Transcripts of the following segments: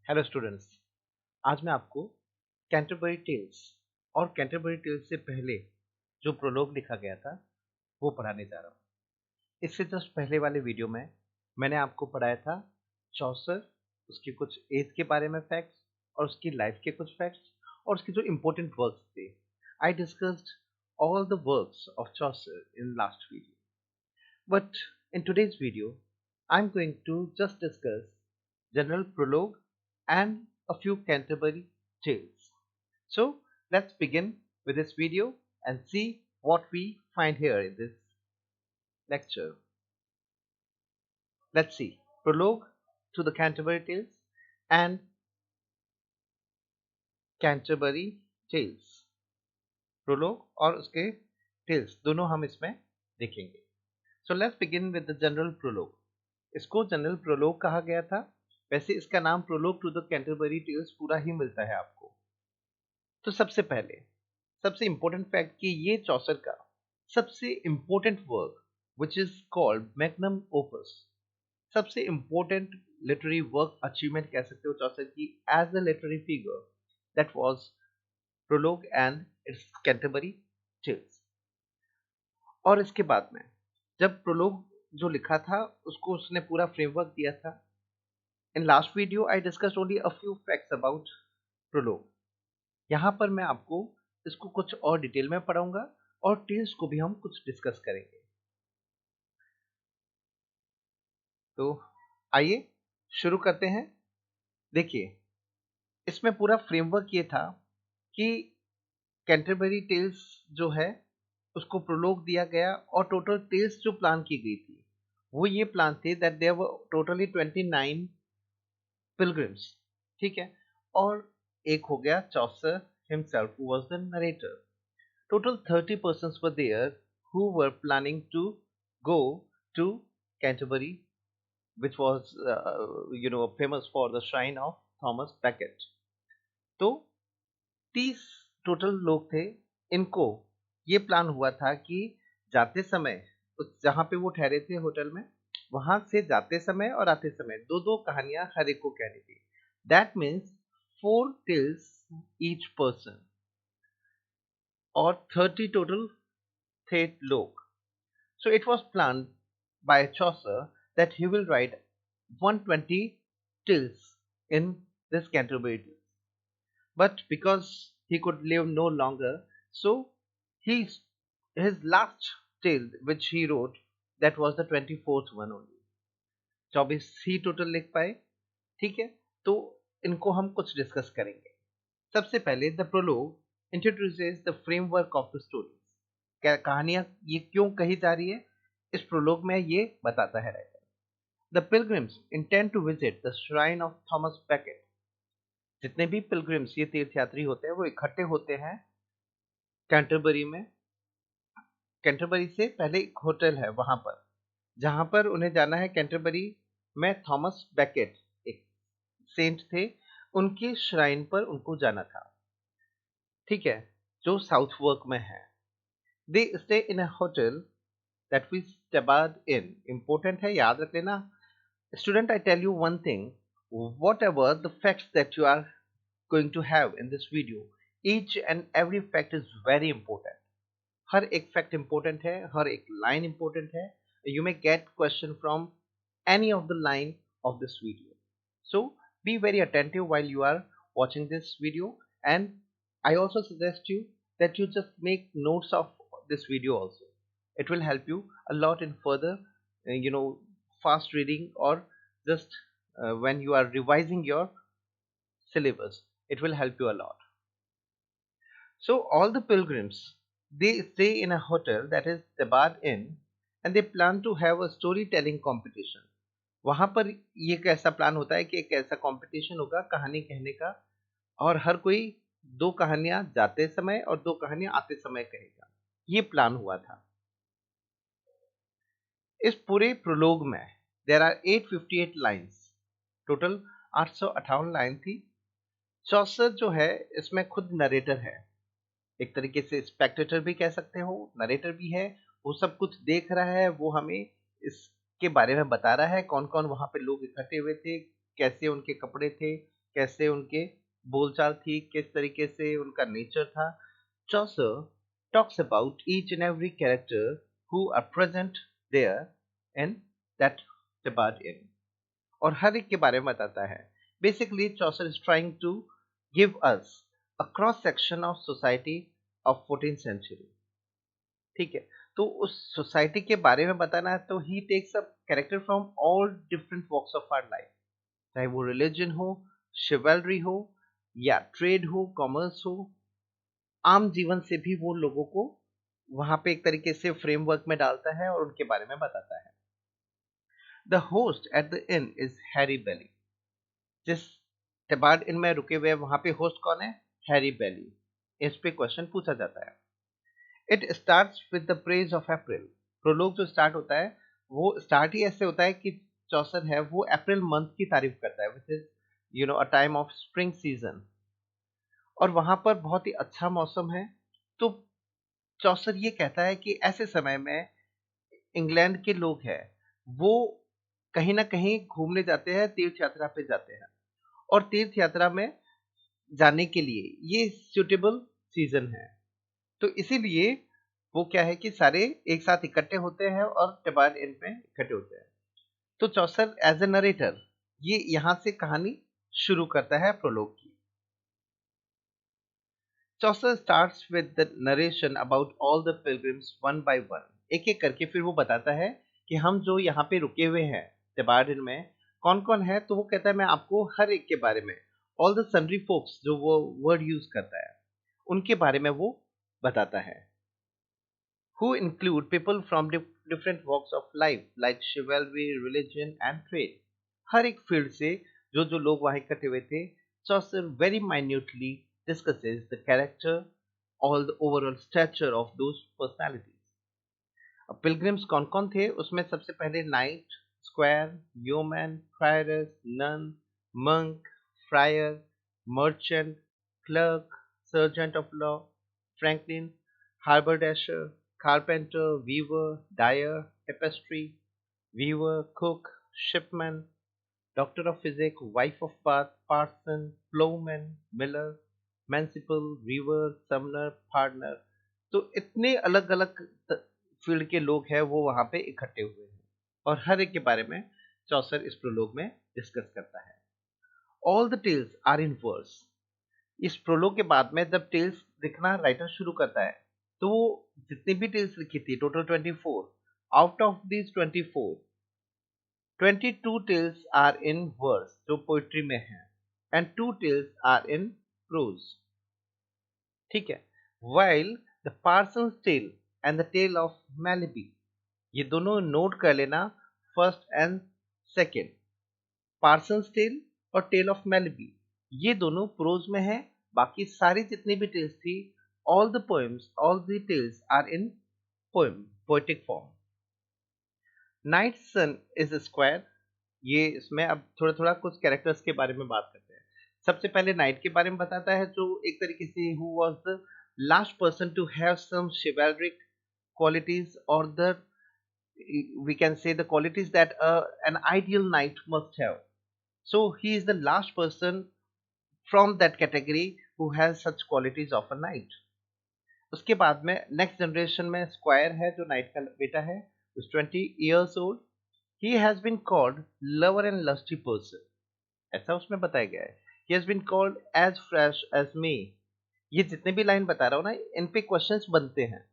Hello students. आज मैं आपको कैंटरबरी टेल्स और कैंटरबरी टेल्स से पहले जो प्रोलोग लिखा गया था वो पढ़ाने जा रहा हूँ। इससे जस्ट पहले वाले वीडियो में मैंने आपको पढ़ाया था चौसर, उसकी कुछ एज के बारे में फैक्ट्स और उसकी लाइफ के कुछ फैक्ट्स और उसके जो इम्पोर्टेंट वर्क्स थे। I discussed all the works of Chaucer in last video. But in today's video, I'm going to just discuss general prologue and a few Canterbury tales. So let's begin with this video and see what we find here in this lecture. Let's see prologue to the Canterbury Tales and Canterbury Tales. Prologue और उसके tales दोनों हम इसमें देखेंगे. So let's begin with the general prologue. इसको general prologue कहा गया था। वैसे इसका नाम prologue to the Canterbury tales पूरा ही मिलता है आपको। तो सबसे पहले सबसे इंपॉर्टेंट फैक्ट कि ये चौसर का सबसे important work which is called magnum opus, सबसे इंपॉर्टेंट लिटरेरी वर्क अचीवमेंट कह सकते हो चौसर की as a literary figure, that was prologue and its Canterbury tales. और इसके बाद में जब प्रोलोग जो लिखा था उसको उसने पूरा फ्रेमवर्क दिया था। In last video I discussed only a few facts about prologue. यहाँ पर मैं आपको इसको कुछ और डिटेल में पढ़ाऊंगा और टेल्स को भी हम कुछ डिस्कस करेंगे। तो आइए शुरू करते हैं। देखिए इसमें पूरा फ्रेमवर्क ये था कि कैंटरबरी टेल्स जो है उसको प्रोलोग दिया गया और टोटल टेल्स जो प्लान की गई थी वो ये प्लान थे that there were totally 29 pilgrims, ठीक है। और एक हो गया चौसर himself who was the narrator. Total 30 persons were there who were planning to go to Canterbury, which was famous for the shrine of Thomas Becket. तो 30 total लोग थे। इनको ये प्लान हुआ था कि जाते समय उस जहाँ पे वो ठहरे थे होटल में, वहां से जाते समय और आते समय दो दो कहानियां हर एक को कहनी थी। That means 4 tales each person और 30 टोटल थे लोग। So it was planned by Chaucer that he will write 120 tales in this Canterbury Tales. But because he could live no longer, so he his last tale which he wrote, that was the 24th one only. 24 he total लिख पाए, ठीक है। तो इनको हम कुछ discuss करेंगे। सबसे पहले the prologue introduces the framework of the story. क्या कहानियां ये क्यों कही जा रही है, इस प्रोलोग में ये बताता है writer. The pilgrims intend to visit the shrine of Thomas Becket. जितने भी पिलग्रिम्स ये तीर्थयात्री होते हैं वो इकट्ठे होते हैं कैंटरबरी में। कैंटरबरी से पहले एक होटल है वहां पर जहां पर उन्हें जाना है। कैंटरबरी में थॉमस बैकेट एक सेंट थे, उनके श्राइन पर उनको जाना था, ठीक है, जो साउथ वर्क में है। They stay in a hotel that we stayed in. Important है, याद रख लेना। Student, I tell you one thing, whatever the facts that you are going to have in this video, each and every fact is very important. हर एक fact important है, हर एक line important है। You may get question from any of the line of this video. So be very attentive while you are watching this video, and I also suggest you that you just make notes of this video also. It will help you a lot in further fast reading or just when you are revising your syllabus, it will help you a lot. So all the pilgrims, they stay in a hotel that is Tabad Inn, and they plan to have a storytelling competition. वहां पर ये कैसा plan होता है कि एक ऐसा competition होगा कहानी कहने का, और हर कोई दो कहानियां जाते समय और दो कहानियां आते समय कहेगा। ये प्लान हुआ था। इस पूरे प्रोलोग में there are 858 lines, total 858 line थी। चौसर जो है इसमें खुद नरेटर है, एक तरीके से स्पेक्टेटर भी कह सकते हो, नरेटर भी है। वो सब कुछ देख रहा है, वो हमें इसके बारे में बता रहा है कौन कौन वहां पे लोग इकट्ठे हुए थे, कैसे उनके कपड़े थे, कैसे उनके बोलचाल थी, किस तरीके से उनका नेचर था। Chaucer talks about each and every character who are present there in that Tabard Inn, और हर एक के बारे में बताता है। Basically Chaucer is trying to give us a cross section of society of 14th century। ठीक है, तो उस सोसाइटी के बारे में बताना है तो ही takes a character from all different walks of our life, चाहे वो रिलीजन हो, शिवलरी हो, या ट्रेड हो, कॉमर्स हो, आम जीवन से भी वो लोगों को वहां पे एक तरीके से फ्रेमवर्क में डालता है और उनके बारे में बताता है। The host at the inn is Harry Bailey. जिस टेबार्ड इन में रुके हुए वहां पे होस्ट कौन है? हैरी बेली। इस पे क्वेश्चन पूछा जाता है। It starts with the praise of April. Prologue जो स्टार्ट होता है वो स्टार्ट ही ऐसे होता है कि चौसर है वो अप्रैल मंथ की तारीफ करता है, which is a time of spring season, और वहां पर बहुत ही अच्छा मौसम है। तो चौसर ये कहता है कि ऐसे समय में इंग्लैंड के लोग हैं वो कहीं ना कहीं घूमने जाते हैं, तीर्थ यात्रा पे जाते हैं, और तीर्थ यात्रा में जाने के लिए ये सुटेबल सीजन है। तो इसीलिए वो क्या है कि सारे एक साथ इकट्ठे होते हैं और टेबार्ड इन में इकट्ठे होते हैं। तो चौसर एज ए नरेटर ये यहां से कहानी शुरू करता है प्रोलोग की। Chaucer starts with the narration about all the pilgrims one by one. एक एक करके फिर वो बताता है कि हम जो यहाँ पे रुके हुए हैं टेबार्ड इन में कौन कौन है। तो वो कहता है मैं आपको हर एक के बारे में, ऑल द सन्ड्री फोक्स जो वो वर्ड यूज करता है उनके बारे में वो बताता है, who include people from different walks of life like chivalry, religion and trade। हर एक फील्ड से जो जो लोग वहां इकट्ठे हुए थे, Chaucer very minutely discusses the character, all the overall stature of those personalities। अब पिलग्रिम्स कौन कौन थे उसमें सबसे पहले night, square, yeoman, prioress, nun, monk, friar, merchant, clerk, sergeant of law, franklin, haberdasher, carpenter, weaver, dyer, tapestry, weaver, cook, shipman, doctor of physic, wife of bath, parson, plowman, miller, municipal, weaver, sumner, partner। तो इतने अलग अलग field के लोग हैं वो वहां पे इकट्ठे हुए हैं, और हर एक के बारे में चौसर इस प्रोलोग में डिस्कस करता है। All the tales are in verse. इस प्रोलोग के बाद में जब टेल्स लिखना राइटर शुरू करता है तो वो जितनी भी टेल्स लिखी थी total 24, out of this 24 22 tales are in verse जो पोइट्री में है, and 2 tales are in prose. ठीक है, while the parson's tale and the tale of Melibee, ये दोनों नोट कर लेना, first and second, parson's tale और टेल ऑफ मैलिबी ये दोनों प्रोज में है। बाकी सारी जितनी भी टेल्स थी, all the poems, all the tales are in poem, poetic form. Knight son is squire. ये इसमें अब थोड़ा थोड़ा कुछ कैरेक्टर्स के बारे में बात करते हैं। सबसे पहले नाइट के बारे में बताता है जो एक तरीके से who was the last person to have some chivalric qualities or the we can say the qualities that an ideal knight must have। So he is the last person from that category who has such qualities of a knight। उसके बाद में next generation में square है जो night का बेटा है, is 20 years old। He has been called lover and lusty person, ऐसा उसमें बताया गया है। He has been called as fresh as May। ये जितने भी लाइन बता रहा हूँ ना इन पे क्वेश्चंस बनते हैं,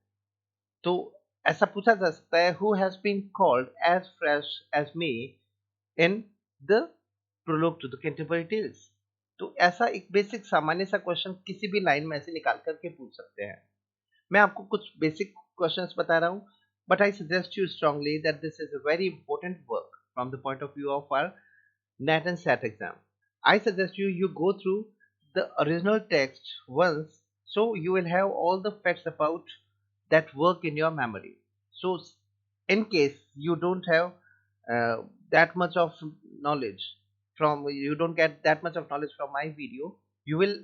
तो ऐसा पूछा जा सकता है who has been called as fresh as May in the prologue to the Canterbury Tales। तो ऐसा एक बेसिक सामान्य सा क्वेश्चन किसी भी लाइन में ऐसे निकाल करके पूछ सकते हैं। मैं आपको कुछ बेसिक क्वेश्चंस बता रहा हूँ, but I suggest you strongly that this is a very important work from the point of view of our NET and SAT exam। I suggest you go through the original text once, so you will have all the facts about that work in your memory। So in case you don't have that much of knowledge from, you don't get that much of knowledge from my video, you will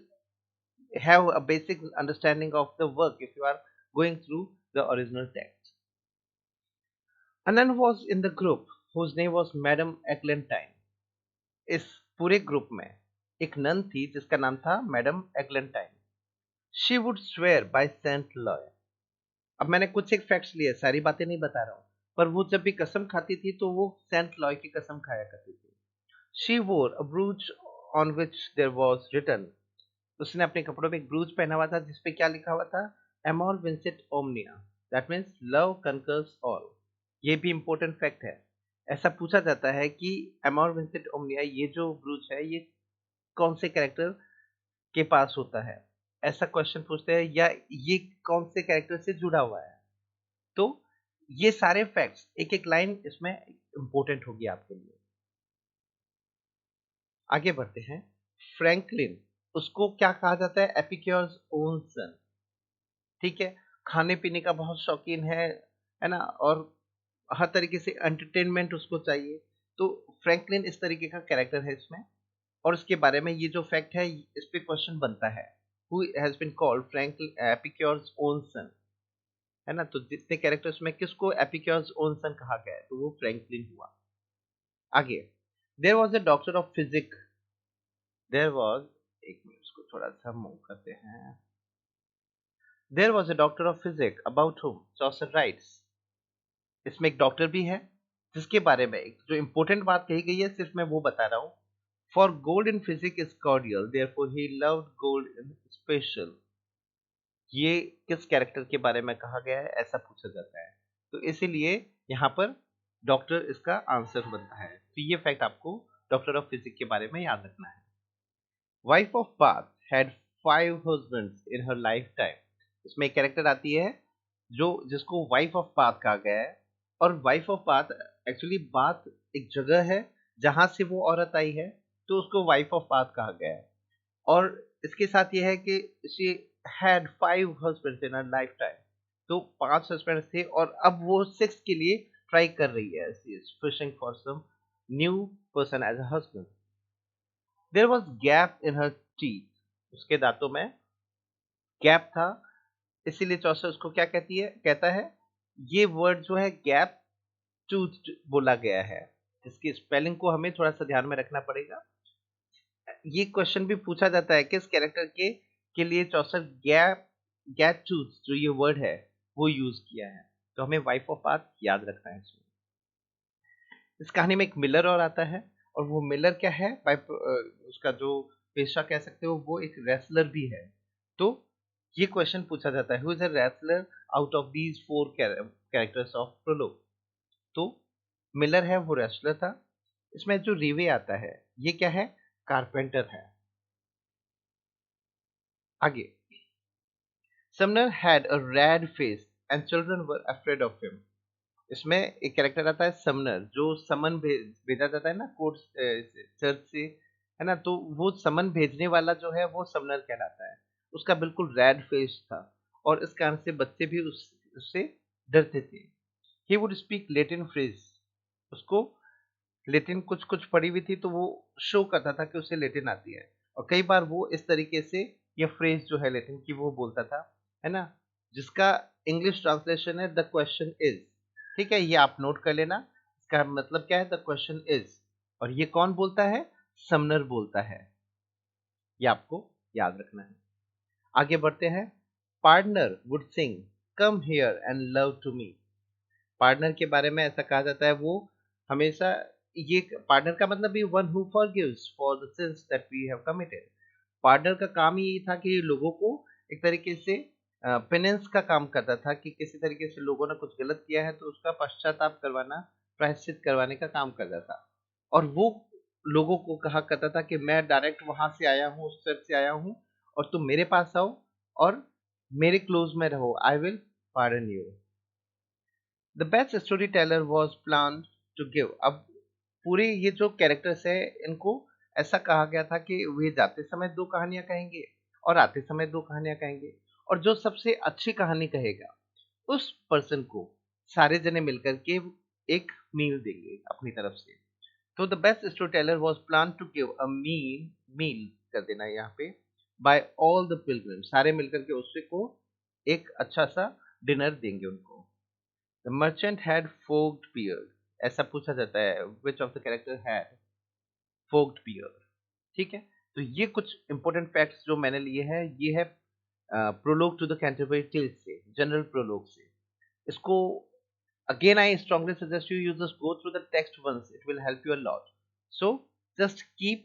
have a basic understanding of the work if you are going through the original text। A nun was in the group whose name was Madam Eglantine। इस पूरे group में एक none थी जिसका नाम था madam Eglantine. She would swear by saint Loy. अब मैंने कुछ एक फैक्ट्स लिए, सारी बातें नहीं बता रहा हूँ, पर वो जब भी कसम खाती थी तो वो सेंट लॉय की कसम खाया करती थी। She wore a brooch on which there was written. उसने अपने कपड़ों में एक ब्रूच पहना हुआ था जिसपे क्या लिखा हुआ था, एमोर विंसेट ओमनिया, that means love conquers all. ये भी इंपॉर्टेंट फैक्ट है। ऐसा पूछा जाता है कि एमोर विंसेट ओमनिया, ये जो ब्रूच है ये कौन से कैरेक्टर के पास होता है, ऐसा क्वेश्चन पूछते हैं, या ये कौन से कैरेक्टर से जुड़ा हुआ है। तो ये सारे फैक्ट्स, एक एक लाइन इसमें इंपॉर्टेंट होगी आपके लिए। आगे बढ़ते हैं। फ्रैंकलिन, उसको क्या कहा जाता है, एपिक्योर्स ओन सन। ठीक है, खाने पीने का बहुत शौकीन है ना, और हर तरीके से एंटरटेनमेंट उसको चाहिए। तो फ्रैंकलिन इस तरीके का कैरेक्टर है इसमें, और इसके बारे में ये जो फैक्ट है इस पे क्वेश्चन बनता है, who has been called Franklin Epicurus own son, है ना। तो जितने कैरेक्टर्स में किसको एपिक्योर्स ओन सन कहा गया है, तो वो फ्रैंकलिन हुआ। आगे, there was a doctor of physic. There was, एक मिनट उसको थोड़ा सा मूव करते हैं। There was a doctor of physic about whom Chaucer writes. इसमें एक डॉक्टर भी है जिसके बारे में एक जो इंपॉर्टेंट बात कही गई है, सिर्फ मैं वो बता रहा हूँ। For gold in physic is cordial, therefore he loved gold in special. ये किस कैरेक्टर के बारे में कहा गया है, ऐसा पूछा जाता है, तो इसीलिए यहाँ पर डॉक्टर इसका आंसर बनता है। तो ये फैक्ट आपको डॉक्टर ऑफ फिजिक के बारे में याद रखना है। Wife of Bath had 5 husbands in her life time. इसमें एक कैरेक्टर आती है जो जिसको वाइफ ऑफ बाथ कहा गया है। और wife of bath, actually bath एक जगह है जहां से वो औरत आई है, तो उसको वाइफ ऑफ बाथ कहा गया है। और इसके साथ ये है कि she had 5 husbands in her life time. तो 5 हस्बैंड्स थे और अब वो 6 के लिए ट्राई कर रही है, she is fishing for some new person as a husband. There was gap in her teeth. उसके दांतों में गैप था, इसीलिए चौसर उसको क्या कहता है, ये वर्ड जो है गैप टूथ बोला गया है। इसकी स्पेलिंग को हमें थोड़ा सा ध्यान में रखना पड़ेगा। ये क्वेश्चन भी पूछा जाता है किस कैरेक्टर के लिए चौसर गैप गैप टूथ जो ये वर्ड है वो यूज किया है। तो हमें वाइफ ऑफ पाथ याद रखना है इसमें। इस कहानी में एक मिलर और आता है, और वो मिलर क्या है, उसका जो पेशा कह सकते हो वो एक रेसलर भी है। तो ये क्वेश्चन पूछा जाता है, who is a wrestler out of these 4 characters of prologue. तो मिलर है वो रेसलर था। इसमें जो रीवे आता है ये क्या है, कारपेंटर है। आगे, Sumner had a red face and children were afraid of him. इसमें एक कैरेक्टर आता है समनर, जो समन भेजा जाता है ना कोर्ट चर्च से, है ना। तो वो समन भेजने वाला जो है वो समनर कहलाता है। उसका बिल्कुल रेड फेस था, और इस कारण से बच्चे भी उससे डरते थे। He would speak Latin phrase. उसको लेटिन कुछ कुछ पड़ी हुई थी, तो वो शो करता था कि उसे लेटिन आती है, और कई बार वो इस तरीके से ये फ्रेज जो है लेटिन की वो बोलता था, है ना, जिसका इंग्लिश ट्रांसलेशन है द क्वेश्चन इज। ठीक है, ये आप नोट कर लेना, इसका मतलब क्या है, द क्वेश्चन इज। और ये कौन बोलता है, समनर बोलता है। ये आपको याद रखना है। आगे बढ़ते हैं। Partner would sing come here and love to me. Partner के बारे में ऐसा कहा जाता है, वो हमेशा, ये पार्टनर का मतलब भी one who forgives for the sins that we have committed. Partner का काम ही था कि लोगों को एक तरीके से पेनेंस का काम करता था, कि किसी तरीके से लोगों ने कुछ गलत किया है तो उसका पश्चाताप करवाना, प्रायश्चित करवाने का काम करता था। और वो लोगों को कहा करता था कि मैं डायरेक्ट वहां से आया हूँ, उस चर्च से आया हूँ, और तुम मेरे पास आओ और मेरे क्लोज में रहो, I will pardon you. The best story teller was plan to give. अब पूरे ये जो कैरेक्टर्स है इनको ऐसा कहा गया था कि वे जाते समय 2 कहानियां कहेंगे और आते समय 2 कहानियां कहेंगे, और जो सबसे अच्छी कहानी कहेगा उस पर्सन को सारे जने मिलकर के एक मील देंगे अपनी तरफ से। तो the best story teller was plan to give a meal कर देना है यहाँ पे, बाय ऑल द पिलग्रिम, सारे मिलकर के उससे को एक अच्छा सा डिनर देंगे उनको। The merchant had forked beard. ऐसा पूछा जाता है, which of the character had forked beard. ठीक है, तो ये कुछ इंपॉर्टेंट फैक्ट्स जो मैंने लिए हैं, ये है prologue to the Canterbury Tales से, जनरल प्रोलोग से। इसको again I strongly suggest you just go through the text once. It will help you a lot. So just keep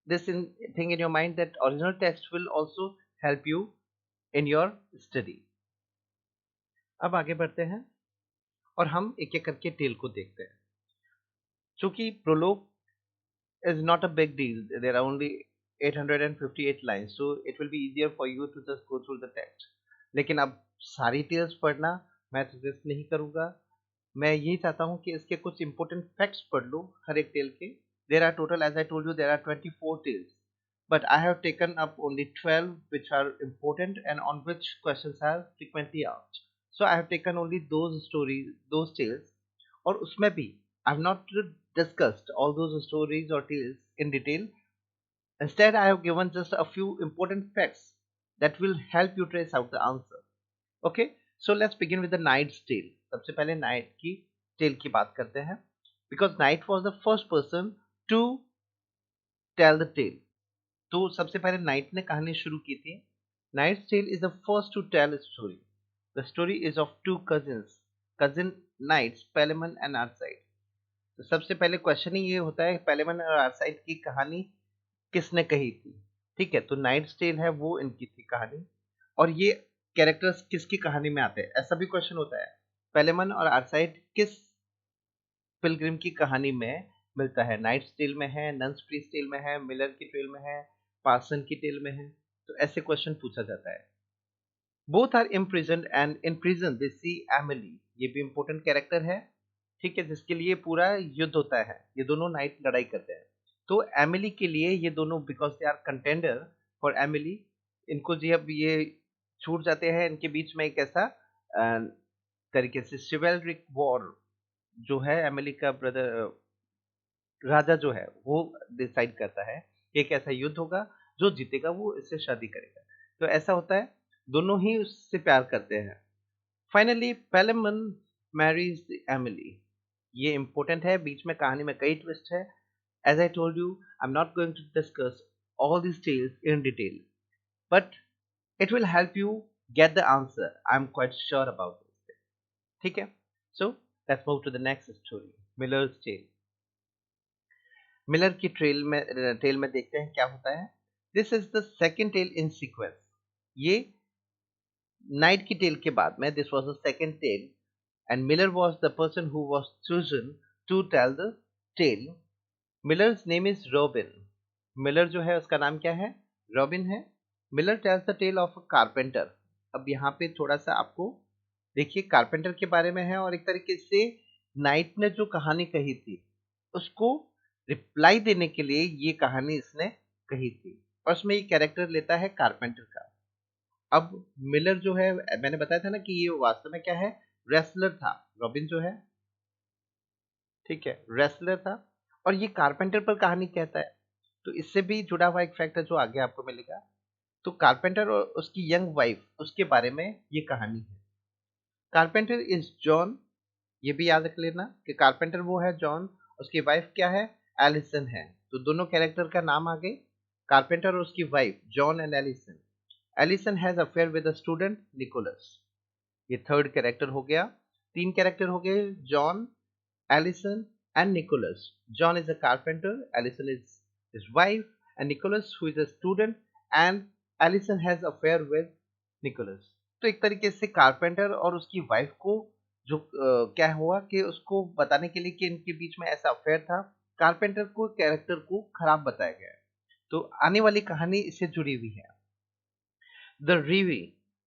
this thing in your mind that original text will also help you in your study. अब आगे बढ़ते हैं और हम एक एक करके tell को देखते हैं। चूंकि prologue is not a big deal, there are only 858 lines, so it will be easier for you to just go through the text. लेकिन अब सारी टेल्स पढ़ना मैं सजेस्ट नहीं करूंगा। मैं यही चाहता हूं कि इसके कुछ इंपॉर्टेंट फैक्ट्स पढ़ लो हर एक टेल के। There are total, as I told you, there are 24 tales, but I have taken up only 12 which are important and on which questions are frequently asked. So I have taken only those stories, those tales, और उसमें भी I have not discussed all those stories or tales in detail. Instead, I have given just a few important facts that will help you trace out the answer. Okay, so let's begin with the Knight's Tale. सबसे पहले night की tell की बात करते हैं, because Knight was the first person to tell the tale. तो सबसे पहले नाइट ने कहानी शुरू की थी। Knight's Tale is the first to tell a story. The story is of two cousin knights, Palamon and Arcite. तो सबसे पहले क्वेश्चन ही ये होता है, पेलेमन और आर्साइड की कहानी किसने कही थी? ठीक है, तो नाइट्स टेल है वो इनकी थी कहानी, और ये कैरेक्टर्स किसकी कहानी में आते हैं, ऐसा भी क्वेश्चन होता है। पेलेमन और आर्साइड किस पिलग्रिम की कहानी में मिलता है? नाइट्स टेल में है, नन्स प्रीस्ट टेल में है, मिलर की टेल में है, पार्सन की टेल में है। तो ऐसे क्वेश्चन पूछा जाता है। Both are imprisoned and in prison they see Emily, ये भी इंपॉर्टेंट कैरेक्टर है, ठीक है, जिसके लिए पूरा युद्ध होता है, ये दोनों नाइट लड़ाई करते हैं। तो एमिली के लिए ये दोनों, because they are contender for Emily, इनको जब ये छूट जाते हैं, इनके बीच में एक ऐसा तरीके से शिवेलरिक वॉर जो है, एमिली का ब्रदर राजा जो है वो डिसाइड करता है कि एक ऐसा युद्ध होगा, जो जीतेगा वो इससे शादी करेगा। तो ऐसा होता है, दोनों ही उससे प्यार करते हैं। फाइनली पेलेमन मैरीज एमिली, ये इंपॉर्टेंट है, बीच में कहानी में कई ट्विस्ट है। As I told you, I am not going to discuss all these tales in detail, but it will help you get the answer, I am quite sure about this. ठीक है, so let's move to the next story, Miller's tale. Miller की tale में देखते हैं क्या होता है। This is the second tale in sequence. ये नाइट की टेल के बाद में this was the second tale, and Miller was the person who was chosen to tell the tale. Miller's name is Robin. Miller जो है उसका नाम क्या है? रॉबिन है। Miller tells the tale of a carpenter. अब यहाँ पे थोड़ा सा आपको देखिए, कारपेंटर के बारे में है, और एक तरीके से नाइट ने जो कहानी कही थी उसको रिप्लाई देने के लिए ये कहानी इसने कही थी, और उसमें ये कैरेक्टर लेता है कारपेंटर का। अब मिलर जो है, मैंने बताया था ना कि ये वास्तव में क्या है, रेसलर था, रॉबिन जो है, ठीक है, रेसलर था, और ये कारपेंटर पर कहानी कहता है। तो इससे भी जुड़ा हुआ एक फैक्ट है जो आगे आपको मिलेगा। तो कारपेंटर और उसकी यंग वाइफ, उसके बारे में ये कहानी है। कारपेंटर इज जॉन, ये भी याद रख लेना कि कारपेंटर वो है जॉन, उसकी वाइफ क्या है? एलिसन है। तो दोनों कैरेक्टर का नाम आ गए, कारपेंटर और उसकी wife, John and Alison. Alison has affair with the student Nicholas, ये थर्ड कैरेक्टर हो गया। तीन कैरेक्टर हो गए, John, Alison and Nicholas. John is a carpenter, Alison is his wife, and Nicholas who is a student, and Alison has affair with Nicholas. तो एक तरीके से कारपेंटर और उसकी वाइफ को जो क्या हुआ कि उसको बताने के लिए कि इनके बीच में ऐसा अफेयर था, कारपेंटर को कैरेक्टर को खराब बताया गया है। तो आने वाली कहानी इससे जुड़ी हुई है। The reeve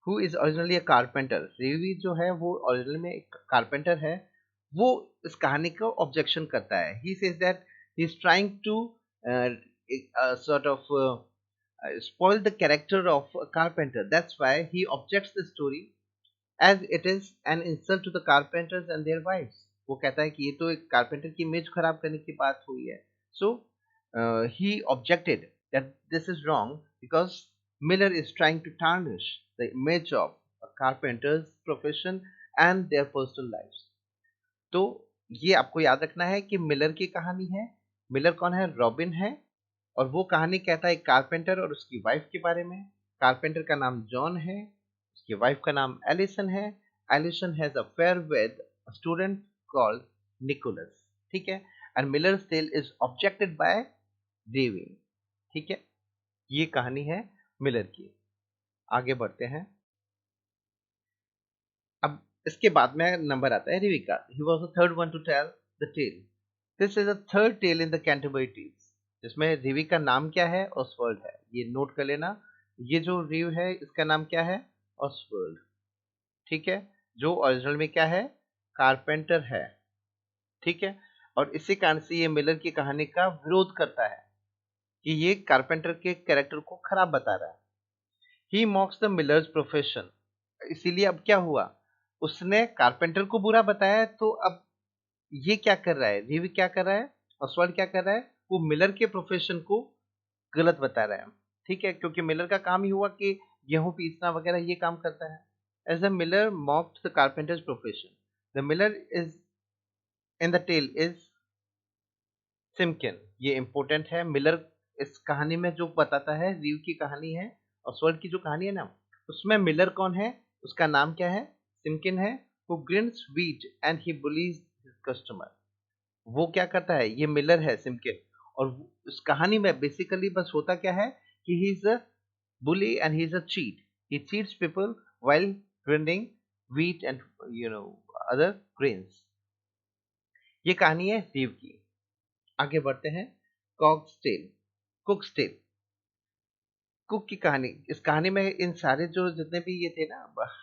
who is originally a carpenter, reeve जो है वो ओरिजिनल में एक कारपेंटर है, वो इस कहानी को ऑब्जेक्शन करता है। He says that he is trying to sort of spoil the character of a carpenter. That's why he objects the story as it is an insult to the carpenters and their wives. वो कहता है कि ये तो एक carpenter की image खराब करने की बात हुई है। So he objected that this is wrong because Miller is trying to tarnish the image of a carpenter's profession and their personal lives. तो ये आपको याद रखना है कि मिलर की कहानी है। मिलर कौन है? रॉबिन है, और वो कहानी कहता है एक कारपेंटर और उसकी वाइफ के बारे में। कारपेंटर का नाम जॉन है, उसकी वाइफ का नाम एलिसन है। Alison has affair with a student called Nicholas, ठीक है। And Miller's tale is objected by Davy, ठीक है। ये कहानी है मिलर की। आगे बढ़ते हैं। अब इसके बाद में नंबर आता है रिवी का। He was the third one to tell the tale. This is the third tale in the Canterbury Tales, जिसमें रिवी का नाम क्या है? ऑसवर्ल्ड है। ये नोट कर लेना। ये जो रिव है इसका नाम क्या है? ऑसवर्ल्ड, ठीक है। जो ओरिजिनल में क्या है? कारपेंटर है, ठीक है। और इसी कारण से ये मिलर की कहानी का विरोध करता है कि ये कारपेंटर के कैरेक्टर को खराब बता रहा है। ही मॉक्स द मिलर्स प्रोफेशन। इसीलिए अब क्या हुआ, उसने कारपेंटर को बुरा बताया, तो अब ये क्या कर रहा है? रिवी क्या कर रहा है? ऑसवर्ल्ड क्या कर रहा है? वो मिलर के प्रोफेशन को गलत बता रहा है, ठीक है। क्योंकि मिलर का काम ही हुआ कि गेहूं पीसना वगैरह ये काम करता है। As a miller mocked the carpenter's profession, the miller is in the tale is Simkin. ये इंपॉर्टेंट है। मिलर इस कहानी में जो बताता है, रीव की कहानी है, ऑसवर्ल्ड की जो कहानी है ना, उसमें मिलर कौन है? उसका नाम क्या है? सिमकिन है। Who greens wheat and he bullies his customer. वो क्या करता है? ये मिलर है, सिमकिन। और उस कहानी में बेसिकली बस होता क्या है कि he is a bully and he's a cheat. He cheats people while grinding wheat and other grains. ये कहानी है रीव की। आगे बढ़ते हैं। Cock's tale, cook's tale. Cook की कहानी। इस कहानी में इन सारे जो जितने भी ये थे ना,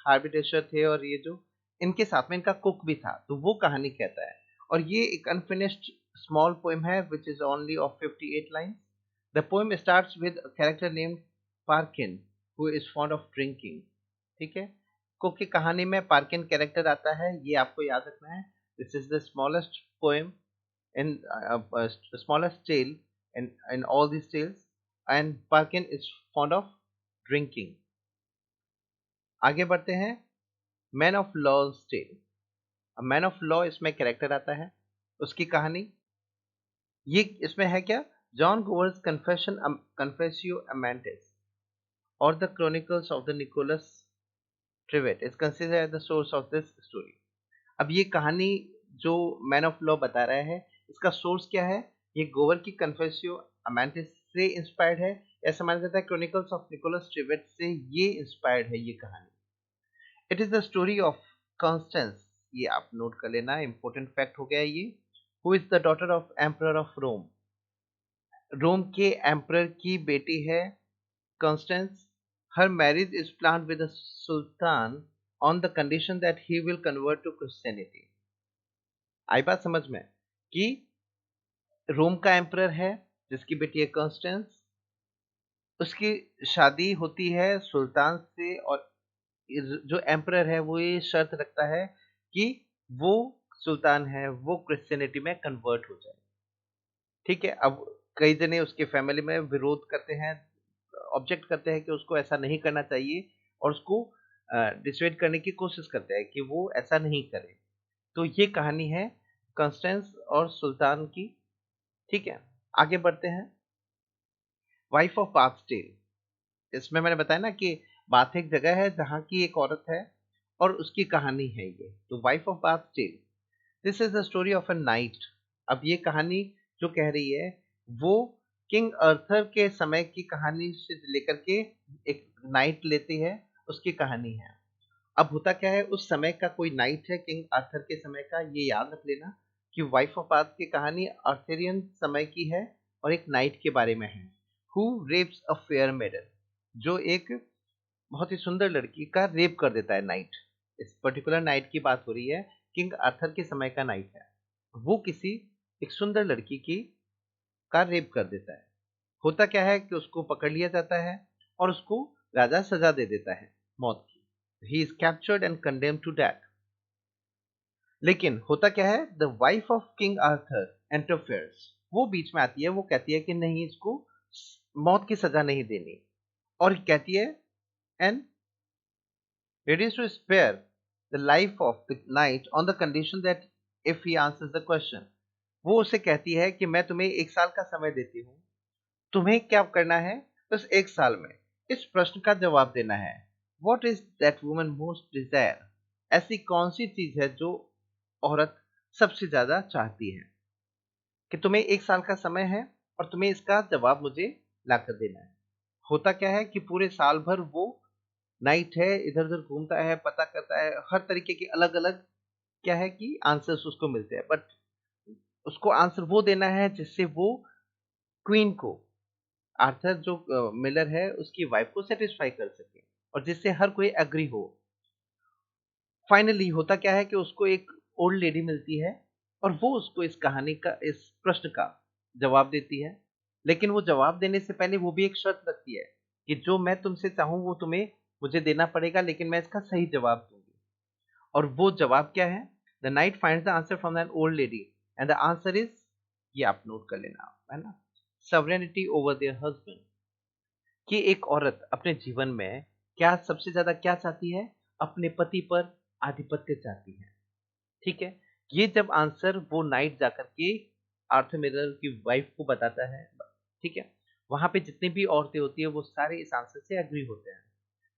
हार्बिटेशर थे और ये जो इनके साथ में इनका कुक भी था, तो वो कहानी कहता है। और ये एक अनफिनिश्ड स्मॉल पोएम है which is only of 58 lines. The poem starts with a character named Parkin who is fond of drinking. ठीक है। कुक की कहानी में पार्किन कैरेक्टर आता है, ये आपको याद रखना है। This is the smallest poem in smallest tale in all these tales, and Parkin is fond of drinking. आगे बढ़ते हैं। Man of law's tale. Man of law इसमें कैरेक्टर आता है, उसकी कहानी ये इसमें है क्या? जॉन गोवर्स कन्फेसियो अमेंटिस और the chronicles of the Nicholas Trivet is considered the source of this story. अब ये कहानी जो मैन ऑफ लॉ बता रहा है, इसका सोर्स क्या है? ये गोवर की कन्फेसियो अमेंटिस से इंस्पायर्ड है। ऐसा माना जाता है क्रॉनिकल्स ऑफ निकोलस ट्रिवेट से ये इंस्पायर्ड है ये कहानी। It is the story of Constance. ये आप नोट कर लेना, इंपॉर्टेंट फैक्ट हो गया ये। Who is the daughter of emperor of Rome. Rome के एम्परर की बेटी है Constance. Her marriage is planned with the sultan on the condition that he will convert to Christianity. आई बात समझ में कि रोम का एम्परर है जिसकी बेटी है कॉन्स्टेंस, उसकी शादी होती है सुल्तान से, और जो एम्परर है वो ये शर्त रखता है कि वो सुल्तान है वो क्रिश्चियनिटी में कन्वर्ट हो जाए, ठीक है। अब कई जने उसके फैमिली में विरोध करते हैं, ऑब्जेक्ट करते हैं कि उसको ऐसा नहीं करना चाहिए, और उसको डिसवेड करने की कोशिश करते हैं कि वो ऐसा नहीं करे। तो ये कहानी है कॉन्स्टेंस और सुल्तान की, ठीक है। आगे बढ़ते हैं। Wife of Bath tale. इसमें मैंने बताया ना कि बाथ एक जगह है जहाँ की एक औरत है और उसकी कहानी है ये। तो wife of Bath tale, this is the story of a knight. अब ये कहानी जो कह रही है वो किंग अर्थर के समय की कहानी से लेकर के एक नाइट लेती है, उसकी कहानी है। अब होता क्या है, उस समय का कोई नाइट है किंग आर्थर के समय का, ये याद रख लेना कि वाइफ ऑफ आर्थ की कहानी आर्थरियन समय की है और एक नाइट के बारे में है। Who rapes a fair maiden, जो एक बहुत ही सुंदर लड़की का रेप कर देता है नाइट। इस पर्टिकुलर नाइट की बात हो रही है, किंग आर्थर के समय का नाइट है। वो किसी एक सुंदर लड़की की का रेप कर देता है। होता क्या है कि उसको पकड़ लिया जाता है और उसको राजा सजा दे देता है मौत की। He is captured and condemned to death. लेकिन होता क्या है, the wife of King Arthur interferes, वो बीच में आती है, वो कहती है कि नहीं, इसको मौत की सजा नहीं देनी, और कहती है and readies to spare the life of the knight on the condition that if he answers the question। वो उसे कहती है कि मैं तुम्हें 1 साल का समय देती हूँ, तुम्हें क्या करना है, बस एक साल में इस प्रश्न का जवाब देना है। What is that woman most desire? ऐसी कौन सी चीज है जो औरत सबसे ज्यादा चाहती है? कि तुम्हें एक साल का समय है और तुम्हें इसका जवाब मुझे लाकर देना है। होता क्या है कि पूरे साल भर वो नाइट है, इधर उधर घूमता है, पता करता है, हर तरीके के अलग अलग क्या है कि आंसर्स उसको मिलते हैं, बट उसको आंसर वो देना है जिससे वो क्वीन को, आर्थर जो मिलर है उसकी वाइफ को सेटिस्फाई कर सके और जिससे हर कोई एग्री हो। फाइनली होता क्या है कि उसको एक ओल्ड लेडी मिलती है और वो उसको इस कहानी का, इस प्रश्न का जवाब देती है। लेकिन वो जवाब देने से पहले वो भी एक शर्त रखती है कि जो मैं तुमसे चाहूं वो तुम्हें मुझे देना पड़ेगा, लेकिन मैं इसका सही जवाब दूंगी। और वो जवाब क्या है? The night finds the answer from N old lady and the answer is, ये आप नोट कर लेना, है ना, सॉवरेनिटी ओवर देयर हस्बैंड। कि एक औरत अपने जीवन में क्या सबसे ज्यादा क्या चाहती है? अपने पति पर आधिपत्य चाहती है। ठीक है, ये जब आंसर वो नाइट जाकर के आर्थर मिरर की वाइफ को बताता है, ठीक है, वहां पे जितनी भी औरतें होती है वो सारे इस आंसर से एग्री होते हैं।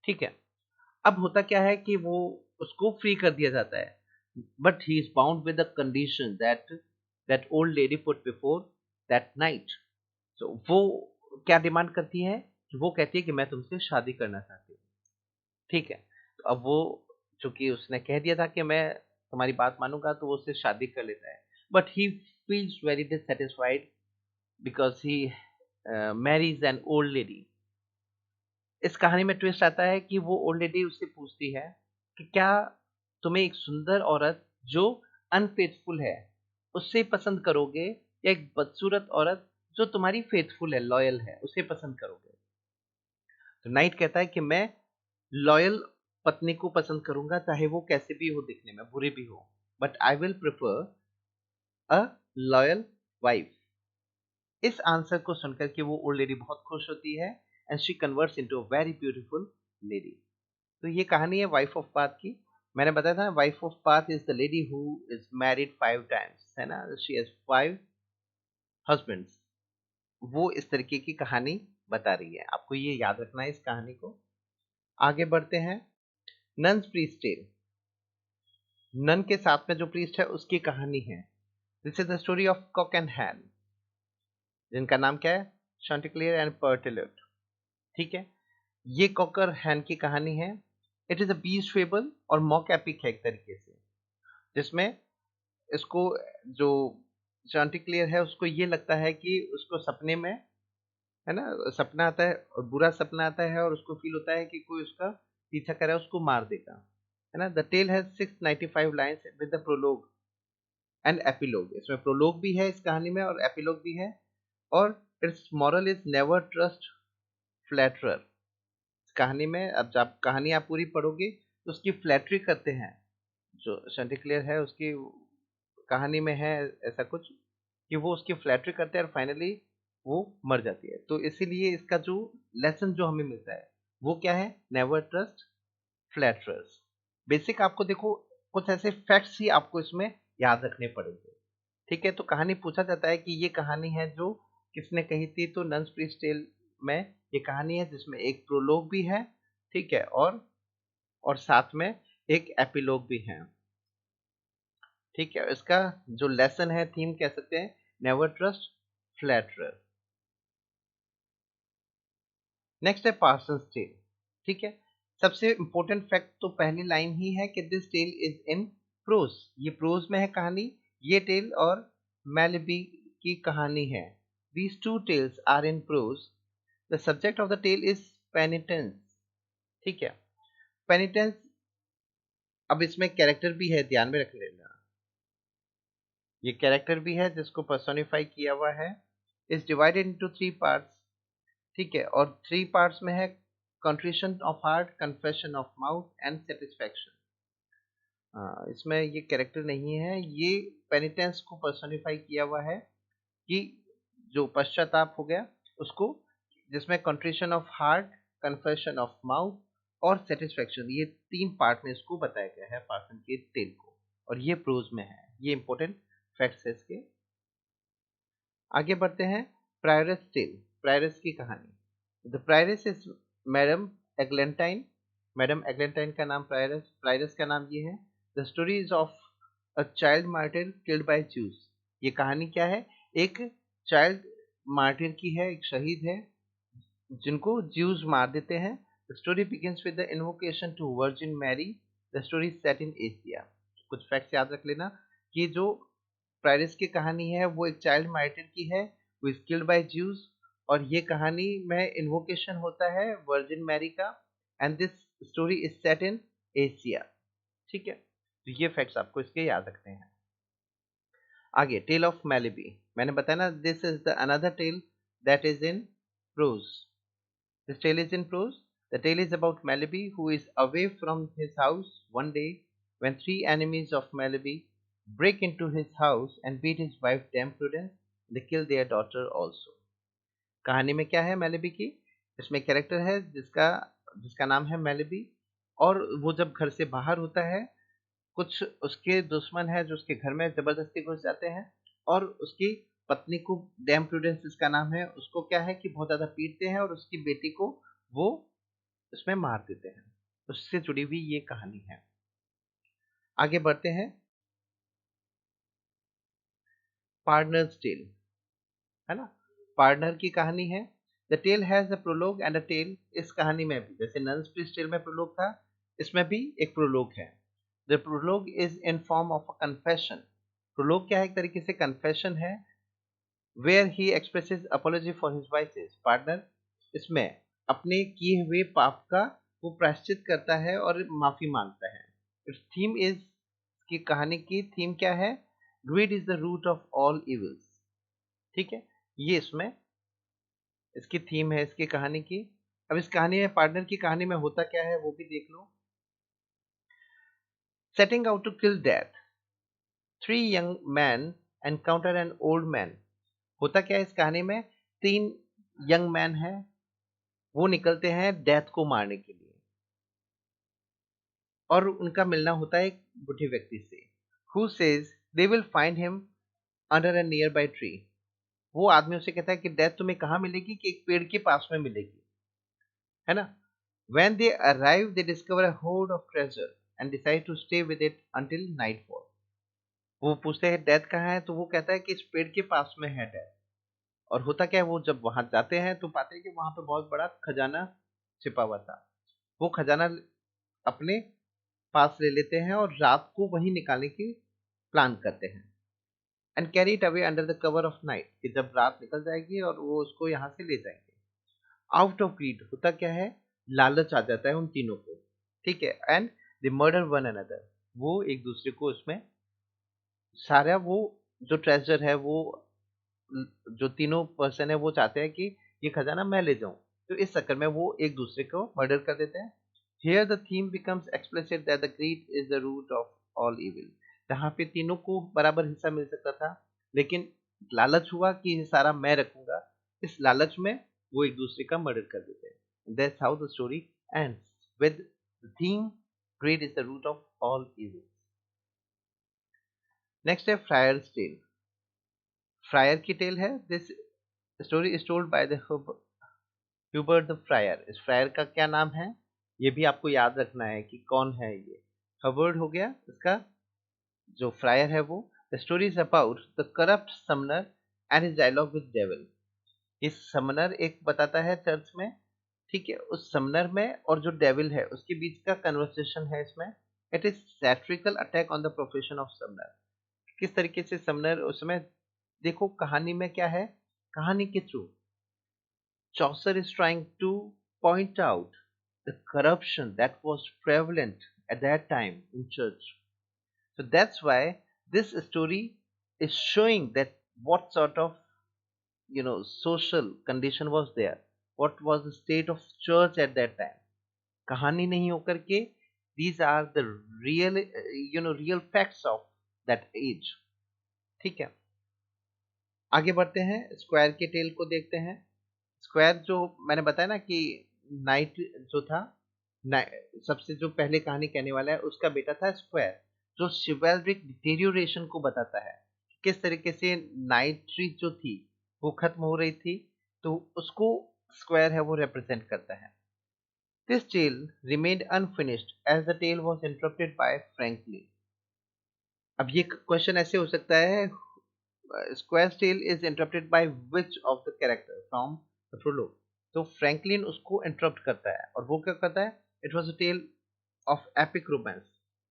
ठीक है, अब होता क्या है कि वो उसको फ्री कर दिया जाता है, but he is bound with the condition that that old lady put before that night. तो वो क्या डिमांड करती है कि वो कहती है कि मैं तुमसे शादी करना चाहती हूँ। ठीक है, तो अब वो, चूंकि उसने कह दिया था कि मैं तुम्हारी बात मानूंगा, तो वो उससे शादी कर लेता है। But he feels very dissatisfied because he marries an old lady. इस कहानी में ट्विस्ट आता है कि वो ओल्ड लेडी उससे पूछती है कि क्या तुम्हें एक सुंदर औरत जो अनफेथफुल है उससे पसंद करोगे, या एक बदसूरत औरत जो तुम्हारी फेथफुल है, लॉयल है, उसे पसंद करोगे? तो नाइट कहता है कि मैं लॉयल पत्नी को पसंद करूंगा, चाहे वो कैसे भी हो, दिखने में बुरी भी हो, but I will prefer a loyal wife. इस आंसर को सुनकर के वो ओल्ड लेडी बहुत खुश होती है and she converts into a very beautiful lady. तो ये कहानी है वाइफ ऑफ पाथ की। मैंने बताया था wife of path is the lady who is married 5 times, है ना, शी हैज 5 हस्बैंड्स। वो इस तरीके की कहानी बता रही है, आपको ये याद रखना है इस कहानी को। आगे बढ़ते हैं। Nuns priest tell. नन के साथ में जो प्रीस्ट है उसकी कहानी है। This is the story of cock and हैन, जिनका नाम क्या है? शॉन्टिक्लियर एंड पर्टिल्यूट। ठीक है, ये कॉकर हैन की कहानी है। It is a beast fable और मॉक एपिक है एक तरीके से, जिसमें इसको, जो शॉन्टिक्लियर है उसको ये लगता है कि उसको सपने में, है ना, सपना आता है और बुरा सपना आता है और उसको फील होता है कि कोई उसका पीछा कर रहा है, उसको मार देगा, है ना। The tale has 695 lines with the prologue and epilogue. इसमें प्रोलोग भी है इस कहानी में और एपिलोग भी है। और it's moral is never trust flatterer. कहानी में, अब जब कहानी आप पूरी पढ़ोगे तो उसकी फ्लैटरी करते हैं, जो शॉन्टिक्लियर है उसकी कहानी में है ऐसा कुछ कि वो उसकी फ्लैटरी करते हैं और फाइनली वो मर जाती है। तो इसीलिए इसका जो लेसन जो हमें मिलता है वो क्या है? Never trust फ्लैटरर्स। बेसिक आपको देखो, कुछ ऐसे फैक्ट्स ही आपको इसमें याद रखने पड़ेंगे। ठीक है, तो कहानी पूछा जाता है कि ये कहानी है जो किसने कही थी, तो नन्स प्रीस्ट टेल में ये कहानी है जिसमें एक प्रोलोग भी है, ठीक है, और साथ में एक एपिलोग भी है। ठीक है, इसका जो लेसन है, थीम कह सकते हैं, नेवर ट्रस्ट फ्लैटरर। नेक्स्ट है पार्सन्स टेल। ठीक है, सबसे इंपॉर्टेंट फैक्ट तो पहली लाइन ही है कि this tale is in prose. ये प्रोज में है कहानी, ये टेल और मेलिबी की कहानी है। These two tales are in prose. The subject of the tale is penitence. ठीक है, पेनिटेंस, अब इसमें कैरेक्टर भी है, ध्यान में रख लेना, ये कैरेक्टर भी है जिसको पर्सोनिफाई किया हुआ है। Is divided into 3 parts. ठीक है, और 3 पार्ट्स में है contrition of heart, confession of mouth and satisfaction. इसमें ये कैरेक्टर नहीं है, ये पेनिटेंस को पर्सोनिफाई किया हुआ है कि जो पश्चाताप हो गया उसको, जिसमें contrition of heart, confession of mouth और सेटिस्फैक्शन, ये 3 पार्ट में इसको बताया गया है पार्सन के टेल को, और ये प्रोज में है। ये इंपॉर्टेंट फैक्ट्स है इसके। आगे बढ़ते हैं। प्रायोरस टेल। प्रायरस की कहानी। The prioress is madam Eglantine. Madam Eglantine का नाम प्रायरस का नाम ये है। The story is of a child martyr killed by Jews. ये कहानी क्या है? एक चाइल्ड मार्टिर की है, एक शहीद है जिनको ज्यूज मार देते हैं। The story begins with the invocation to Virgin Mary. The story set in Asia. कुछ फैक्ट्स याद रख लेना कि जो प्रायरस की कहानी है वो एक चाइल्ड मार्टिर की है, वो इज किल्ड बाय ज्यूज, और ये कहानी में इन्वोकेशन होता है वर्जिन मैरी का, and this story is set in Asia. ठीक है, तो ये फैक्ट्स आपको इसके याद रखने हैं। आगे टेल ऑफ मैलिबी, मैंने बताया ना, this is the another tale that is in prose. This tale is in prose. The tale is about Malaby who is away from his house one day when three enemies of Malaby break into his house and beat his wife Dame Prudence. They kill their daughter also. कहानी में क्या है Malaby की? इसमें character है जिसका जिसका नाम है Malaby, और वो जब घर से बाहर होता है कुछ उसके दुश्मन है जो उसके घर में जबरदस्ती घुस जाते हैं और उसकी पत्नी को, डैम प्रूडेंस इसका नाम है, उसको क्या है कि बहुत ज्यादा पीटते हैं और उसकी बेटी को वो उसमें मार देते हैं। उससे जुड़ी हुई ये कहानी है। आगे बढ़ते हैं। पार्टनर्स टेल, है ना, पार्टनर की कहानी है। The tale has a prologue and a tale. इस कहानी में भी जैसे नन्स प्रीस्ट टेल में प्रोलॉग था, इसमें भी एक प्रोलॉग है। The prologue is in form of a confession. Prologue क्या है? एक तरीके से कन्फेशन है, where he expresses apology for his vices। Partner इसमें अपने किए हुए पाप का वो प्रायश्चित करता है और माफी मांगता है। इट्स थीम इज, की कहानी की थीम क्या है? Greed is the root of all evils. ठीक है, ये इसमें इसकी थीम है इसकी कहानी की। अब इस कहानी में, पार्टनर की कहानी में होता क्या है वो भी देख लो। Setting out to kill death, three young man encounter an old man. होता क्या है इस कहानी में? तीन यंग मैन हैं, वो निकलते हैं डेथ को मारने के लिए, और उनका मिलना होता है एक बूढ़े व्यक्ति से, who says they will find him under a near by tree. वो आदमी उसे कहता है कि डेथ तुम्हें कहाँ मिलेगी? कि एक पेड़ के पास में मिलेगी, है ना। When they arrive, they discover a hoard of treasure and decide to stay with it until nightfall। वो पूछते हैं डेथ कहाँ है, तो वो कहता है कि इस पेड़ के पास में है डेथ। और होता क्या है, वो जब वहां जाते हैं तो पाते हैं कि वहां पे बहुत बड़ा खजाना छिपा हुआ था। वो खजाना अपने पास ले लेते हैं और रात को वहीं निकालने की प्लान करते हैं, and carry it away under the cover of night, कि जब रात निकल जाएगी और वो उसको यहाँ से ले जाएंगे। आउट ऑफ ग्रीड, होता क्या है, लालच आ जाता है उन तीनों को, ठीक है, and they murder one another. वो एक दूसरे को उसमें सारा वो जो ट्रेजर है वो, जो तीनों पर्सन है वो चाहते हैं कि ये खजाना मैं ले जाऊं, तो इस चक्कर में वो एक दूसरे को मर्डर कर देते हैं। Here the theme becomes explicit that the greed is the root of all evil. जहाँ पे तीनों को बराबर हिस्सा मिल सकता था, लेकिन लालच हुआ कि ये सारा मैं रखूंगा, इस लालच में वो एक दूसरे का मर्डर कर देते हैं। That's how the story ends with the theme greed is the root of all evil. Next है फ्रायर्स टेल। फ्रायर की टेल है। This story is told by the Hubert the friar. इस फ्रायर का क्या नाम है ये भी आपको याद रखना है कि कौन है ये। हबर्ड हो गया इसका जो फ्रायर है वो। The story is about the corrupt summoner and his dialogue with devil. इस समनर एक बताता है चर्च में, ठीक है, उस समनर में और जो डेविल है उसके बीच का कन्वर्सेशन है इसमें। It is satirical attack on the profession of summoner. किस तरीके से समनर उसमें, देखो कहानी में क्या है, कहानी के through Chaucer is trying to point out the corruption that was prevalent at that time in church. So that's why this story is showing that what sort of social condition was there, what was the state of church at that time. कहानी नहीं होकर के these are the real real facts of that age। ठीक है, आगे बढ़ते हैं, square के टेल को देखते हैं। स्क्वायर जो मैंने बताया ना कि नाइट जो था, सबसे जो पहले कहानी कहने वाला है उसका बेटा था स्क्वायर, जो शिवैल्रिक डिटेरियोरेशन को बताता है, किस तरीके से नाइट्री जो थी वो खत्म हो रही थी। तो उसको स्क्वायर है वो रिप्रेजेंट करता है। This tale remained unfinished as the tale was interrupted by Franklin. अब ये क्वेश्चन ऐसे हो सकता है, squire tale is interrupted by which of the character from the prologue. तो फ्रैंकलिन उसको इंटरप्ट करता है और वो क्या करता है, it was a tale of epic romance,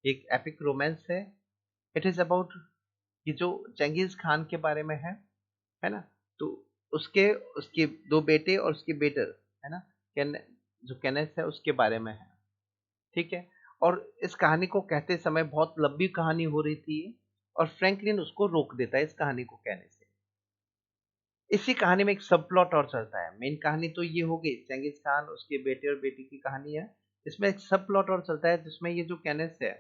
एक एपिक रोमांस है। इट इज अबाउट, ये जो चंगेज खान के बारे में है ना, तो उसके उसके दो बेटे और उसके बेटर है ना, जो केनेस है उसके बारे में है, ठीक है। और इस कहानी को कहते समय बहुत लंबी कहानी हो रही थी और फ्रैंकलिन उसको रोक देता है इस कहानी को कहने से। इसी कहानी में एक सब प्लॉट और चलता है। मेन कहानी तो ये हो गई चंगेज खान उसके बेटे और बेटी की कहानी है। इसमें एक सब प्लॉट और चलता है जिसमें ये जो कैनेस है,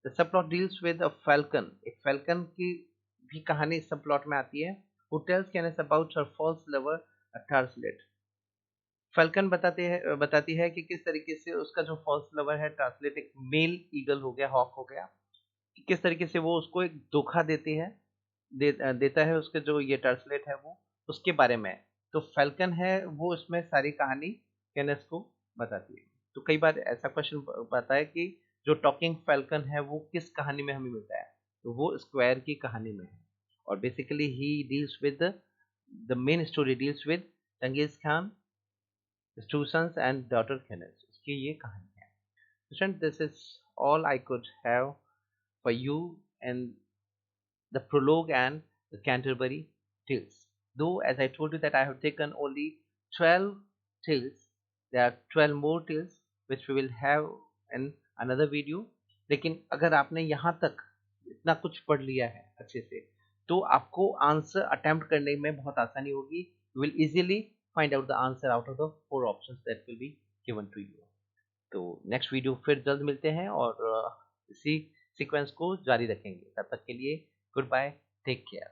the sub plot deals with a falcon, एक फैल्कन की भी कहानी सब प्लॉट में आती है, who tells Canacee about her false lover Tercelet. Falcon बताती है कि किस तरीके से उसका जो फॉल्स लवर है टार्सलेट, एक मेल ईगल हो गया, हॉक हो गया, किस तरीके से वो उसको एक धोखा देता है उसके जो ये टार्सलेट है वो, उसके बारे में। तो फैल्कन है वो इसमें सारी कहानी केनेस को बताती है। तो कई बार ऐसा क्वेश्चन आता है कि जो टॉकिंग फैल्कन है वो किस कहानी में हमें मिलता है, तो वो स्क्वायर की कहानी में है। और basically he deals with the main story deals with Genghis Khan, his two sons and daughter Kenneth, उसकी ये कहानी है। So friends, this is all I could have for you in the prologue and the Canterbury Tales. Though, as I told you that I have taken only 12 tales, there are 12 more tales which we will have in another video. लेकिन अगर आपने यहाँ तक इतना कुछ पढ़ लिया है अच्छे से, तो आपको आंसर अटेम्प्ट करने में बहुत आसानी होगी। You will easily find out the answer out of the 4 options that will be given to you. तो नेक्स्ट वीडियो फिर जल्द मिलते हैं और इसी सीक्वेंस को जारी रखेंगे। तब तक के लिए गुड बाय, टेक केयर।